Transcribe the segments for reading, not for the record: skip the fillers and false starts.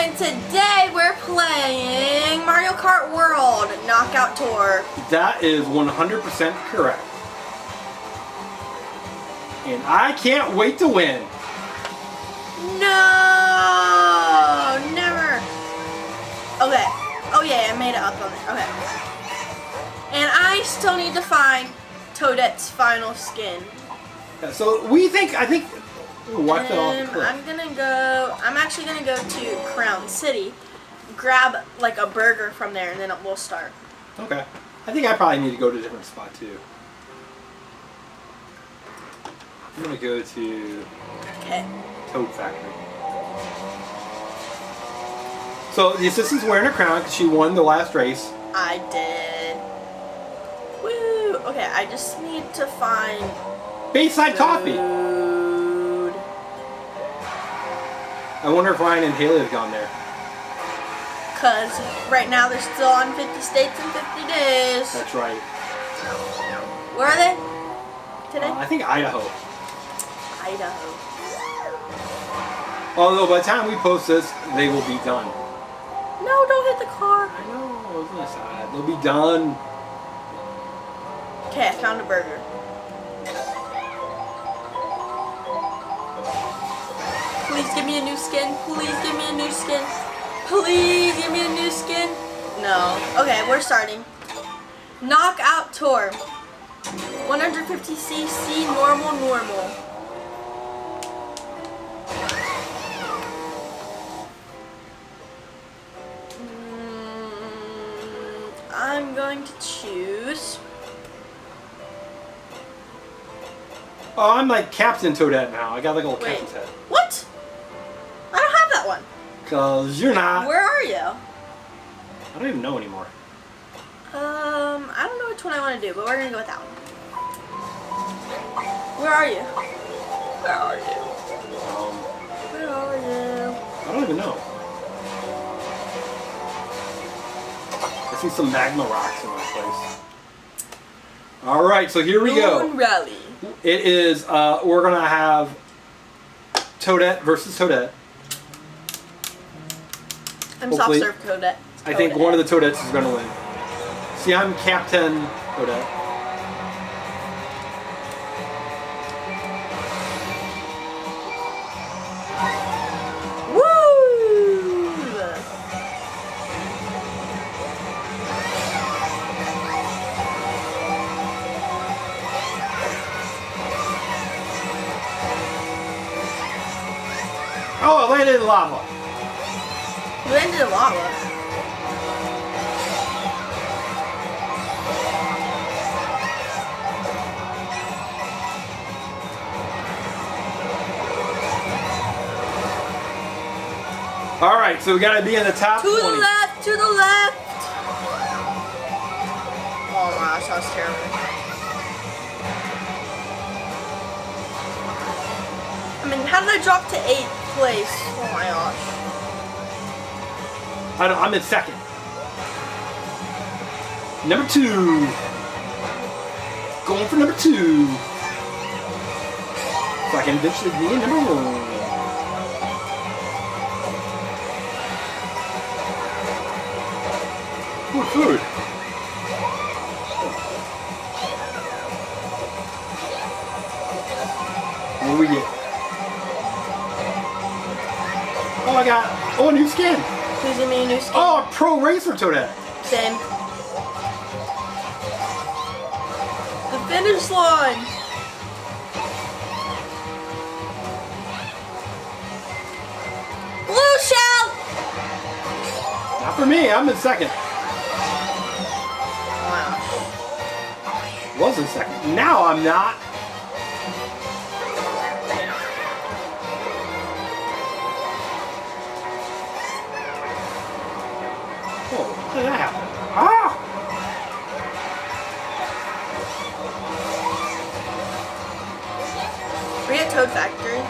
and today we're playing Mario Kart World Knockout Tour. That is 100% correct. And I can't wait to win. No, never. Okay. Oh yeah, I made it up on there. Okay. And I still need to find Toadette's final skin. Yeah, so I think, watch that off the cliff. I'm actually gonna go to Crown City, grab like a burger from there, and then we'll start. Okay. I think I probably need to go to a different spot too. I'm gonna go to Toad Factory. So the assistant's wearing her crown because she won the last race. I did. Woo! Okay, I just need to find Bayside Coffee. I wonder if Ryan and Haley have gone there. Cause right now they're still on 50 states in 50 days. That's right. Where are they today? I think Idaho. Idaho. Although by the time we post this, they will be done. No, don't hit the car. I know, isn't that sad? They'll be done. Okay, I found a burger. Please give me a new skin. Please give me a new skin. Please give me a new skin. No. Okay, we're starting. Knockout Tour. 150cc normal. I'm going to choose. Oh, I'm like Captain Toadette now. I got like a little captain's head. What? I don't have that one. Cause you're not. Where are you? I don't even know anymore. I don't know which one I want to do, but we're gonna go with that one. Where are you? Where are you? Where are you? I don't even know. I see some magma rocks in my place. All right, so here we go. Rally. It is. We're gonna have Toadette versus Toadette. I'm Hopefully, soft serve Toadette. I think one of the Toadettes is gonna win. See, I'm Captain Toadette. Oh, I landed in lava. You landed in lava. All right, so we gotta be in the top 20. To the left, to the left. Oh my gosh, that was terrible. I mean, how did I drop to 8th place? Oh my gosh. I'm in second. Number 2. Going for number 2. So I can eventually be in number 1. Ooh, food. What do we get? Oh, I got a new skin. Who's giving me a new skin? Oh, a pro racer Toadette. Same. The finish line. Blue shell. Not for me. I'm in second. Wow. Was in second. Now I'm not. Oh, how did that happen? Ah! Are we at Toad Factory?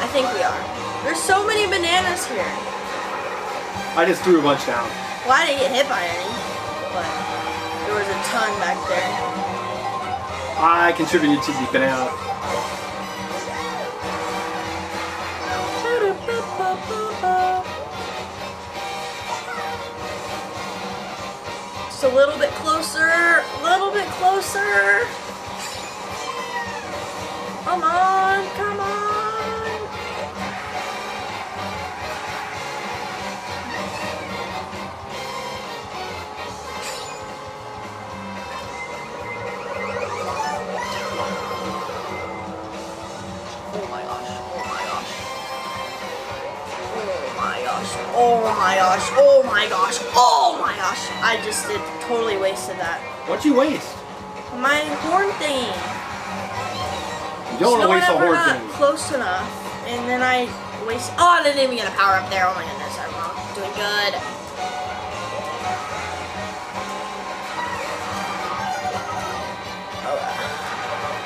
I think we are. There's so many bananas here. I just threw a bunch down. Well, I didn't get hit by any, but there was a ton back there. I contributed to the banana. Just a little bit closer. A little bit closer. Come on. Come on. Oh my gosh, oh my gosh, oh my gosh. I just totally wasted that. What'd you waste? My horn thingy. You don't want to waste a horn thingy. Close enough. And then I wasted. Oh, I didn't even get a power up there. Oh my goodness, I'm doing good.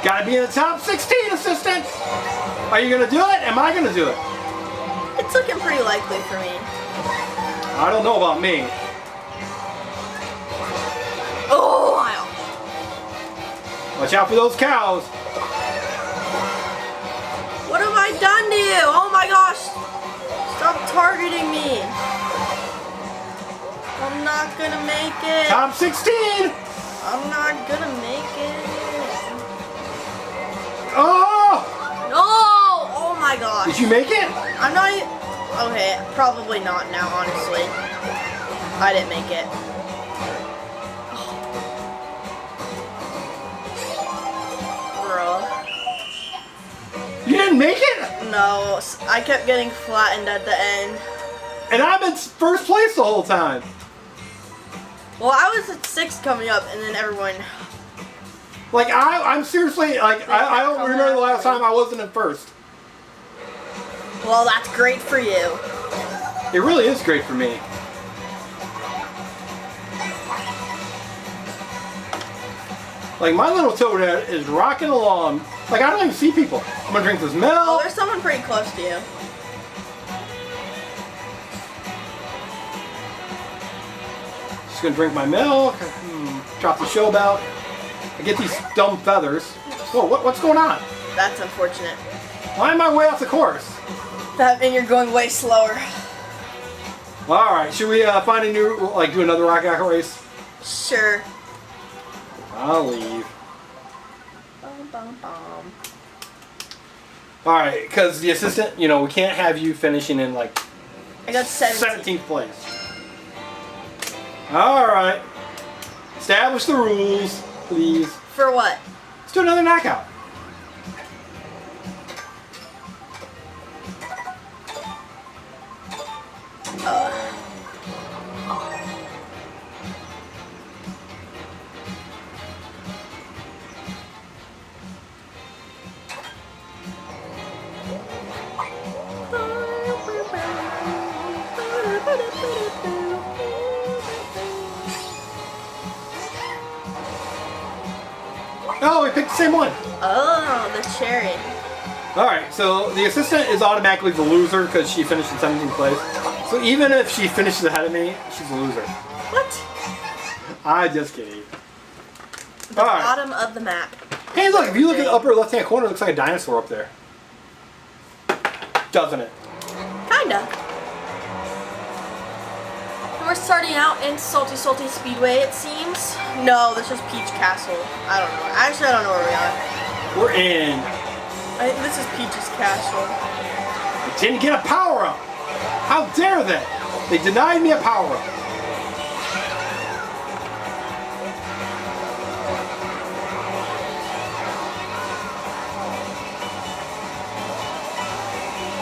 Gotta be in the top 16, assistant! Are you gonna do it? Am I gonna do it? It's looking pretty likely for me. I don't know about me. Oh, my gosh. Watch out for those cows. What have I done to you? Oh my gosh. Stop targeting me. I'm not gonna make it. Top 16! I'm not gonna make it. Oh! No! Oh my gosh. Did you make it? I'm not even... Okay, probably not now, honestly. I didn't make it. Bro. You didn't make it? No, I kept getting flattened at the end. And I'm in first place the whole time. Well, I was at 6 coming up, and then everyone... Like, I'm seriously, like, I don't remember the last time I wasn't in first. Well, that's great for you. It really is great for me. Like, my little toadette is rocking along. Like, I don't even see people. I'm gonna drink this milk. Oh, there's someone pretty close to you. Just gonna drink my milk. Drop the show about. I get these dumb feathers. Whoa, what's going on? That's unfortunate. Why am I way off the course? That means you're going way slower. Alright, should we find a new, like, do another rock act race? Sure. I'll leave. Bum, bum, bum. Alright, because the assistant, you know, we can't have you finishing in, like, I got 17th place. Alright. Establish the rules, please. For what? Let's do another knockout. Oh, we picked the same one. Oh, the cherry. Alright, so the assistant is automatically the loser because she finished in 17th place. So even if she finishes ahead of me, she's a loser. What? I'm just kidding. The bottom of the map. Hey, look, if you look at the upper left-hand corner, it looks like a dinosaur up there. Doesn't it? Kinda. And we're starting out in Salty Salty Speedway, it seems. No, this is Peach Castle. I don't know. Actually, I don't know where we are. We're in. I think this is Peach's Castle. I didn't get a power-up. How dare they? They denied me a power-up.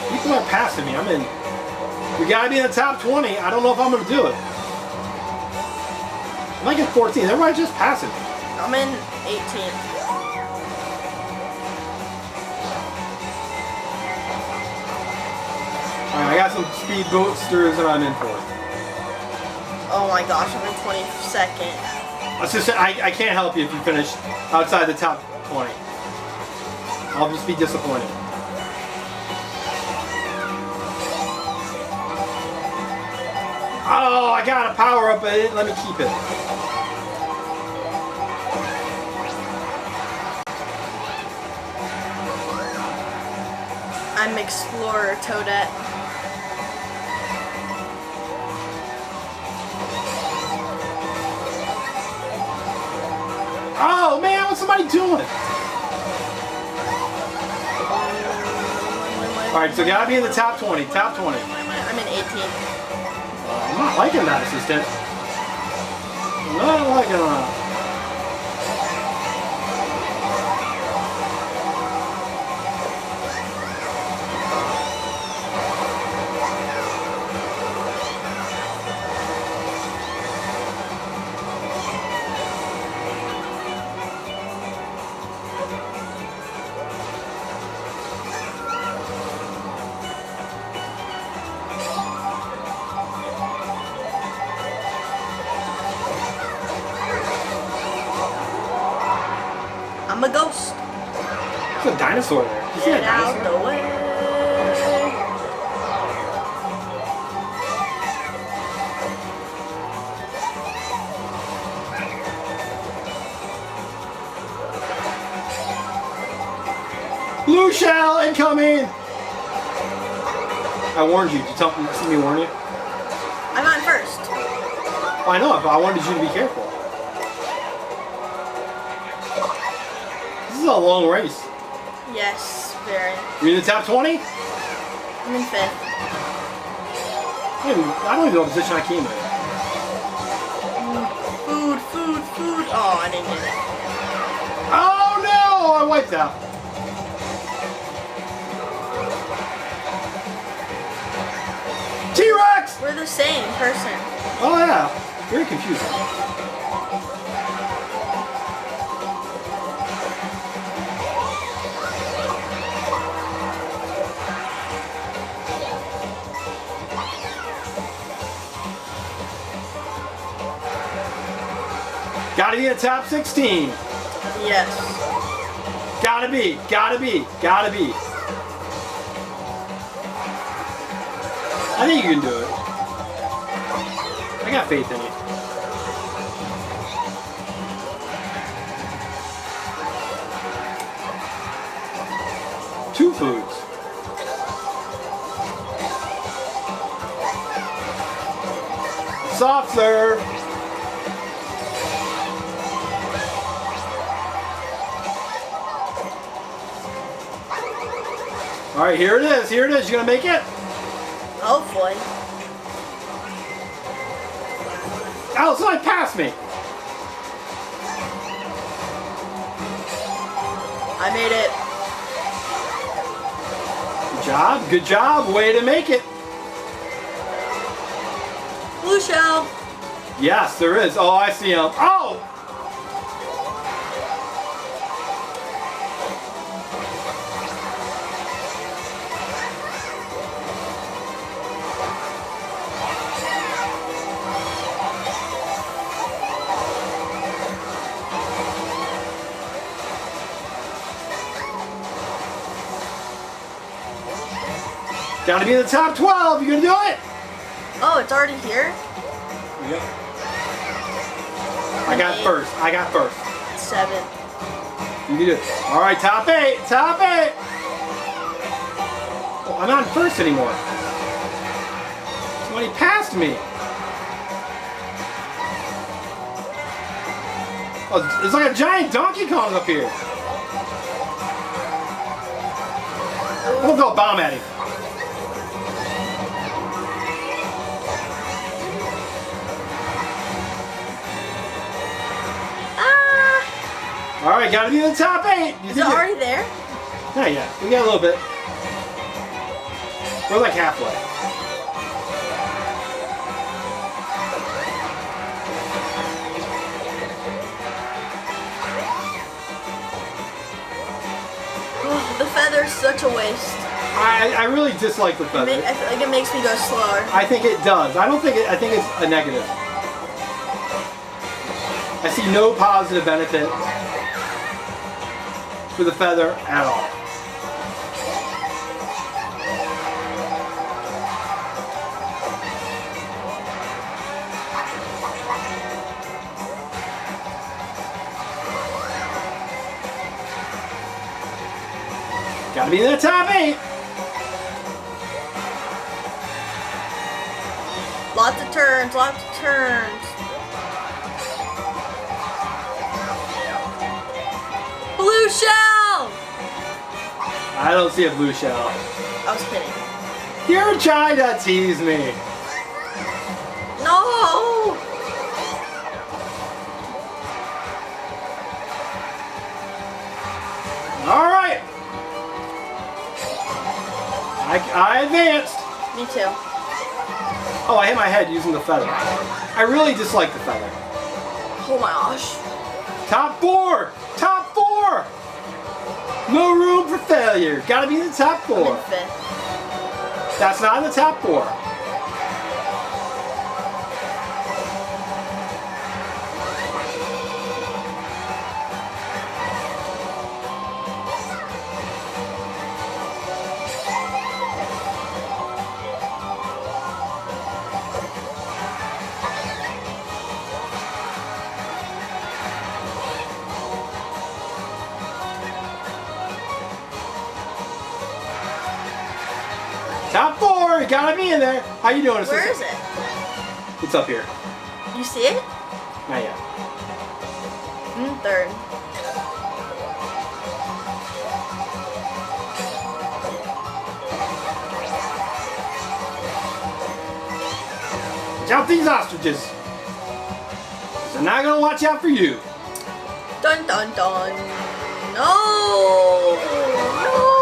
People are passing me. I'm in. We gotta be in the top 20. I don't know if I'm gonna do it. I'm like in 14th. Everybody just passing me. I'm in 18th. Alright, I got some speed boosters and I'm in 4th. Oh my gosh, I'm in 22nd. Let's just say, I can't help you if you finish outside the top 20. I'll just be disappointed. Oh, I got a power up, but it didn't let me keep it. I'm Explorer Toadette. man, what's somebody doing? Alright, so gotta be in the top 20. Top 20. I'm in 18th. I'm not liking that, assistant. I'm not liking that. I'm a ghost. There's a dinosaur there. You see that Get out dinosaur? the way. Blue shell incoming! I warned you. Did you see me warn you? I'm on first. I know, but I wanted you to be careful. This is a long race. Yes, very. You in the top 20? I'm in 5th. I don't even know what position I came in. Food. Oh, I didn't get it. Oh no! I wiped out. T-Rex! We're the same person. Oh yeah. Very confusing. Gotta be in the top 16. Yes. Gotta be. I think you can do it. I got faith in you. Two foods. Soft serve. All right, here it is. You gonna make it? Hopefully. Oh, somebody passed me. I made it. Good job. Way to make it. Blue shell. Yes, there is. Oh, I see him. Oh! Gotta be in the top 12. You gonna do it? Oh, it's already here? Yep. I got first. 7. You can do it. All right, top 8. Oh, I'm not in first anymore. Somebody passed me. Oh, it's like a giant Donkey Kong up here. We'll go bomb at him. All right, gotta be in the top 8. Is it already there? Not yet. We got a little bit. We're like halfway. The feather's such a waste. I really dislike the feather. I feel like it makes me go slower. I think it does. I think it's a negative. I see no positive benefit for the feather at all. Gotta be in the top 8. Lots of turns. shell! I don't see a blue shell. I was kidding. You're trying to tease me. No! Alright. I advanced. Me too. Oh, I hit my head using the feather. I really dislike the feather. Oh my gosh. Top 4! Top 4! No room for failure. Gotta be in the top 4. I'm in 5th. That's not in the top 4. Top 4, you gotta be in there. How you doing, assistant? Where is it? It's up here. You see it? Not yet. 3rd. Watch out these ostriches. They're not gonna watch out for you. Dun dun dun. No! No!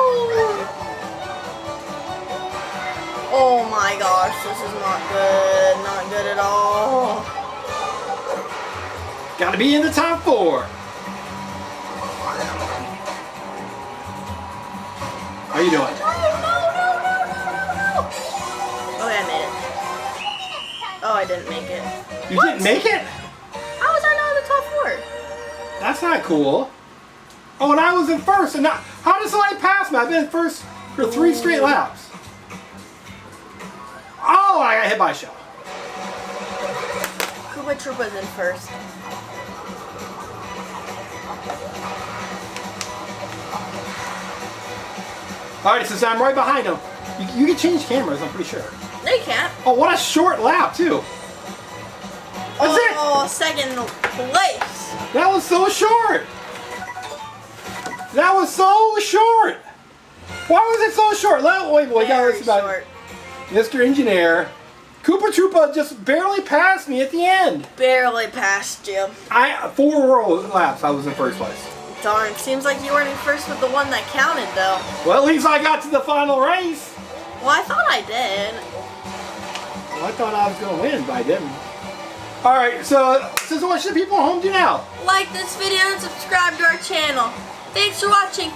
Oh my gosh, this is not good. Not good at all. Gotta be in the top 4. How you doing? Okay, I made it. Oh, I didn't make it. You didn't make it? How was I not in the top 4? That's not cool. Oh, and I was in first. And now, how does somebody pass me? I've been in first for 3 straight laps. Oh, I got hit by a shell. Koopa Troopa's in 1st. Alright, since I'm right behind him, you can change cameras, I'm pretty sure. No, you can't. Oh, what a short lap, too. That's it. Oh, 2nd place. That was so short. That was so short. Why was it so short? Wait, we got Very this about short. Mr. Engineer. Koopa Troopa just barely passed me at the end. Barely passed you. 4 laps, I was in first place. Darn, seems like you weren't in 1st with the one that counted, though. Well, at least I got to the final race. Well, I thought I did. Well, I thought I was going to win, but I didn't. Alright, so what should people at home do now? Like this video and subscribe to our channel. Thanks for watching.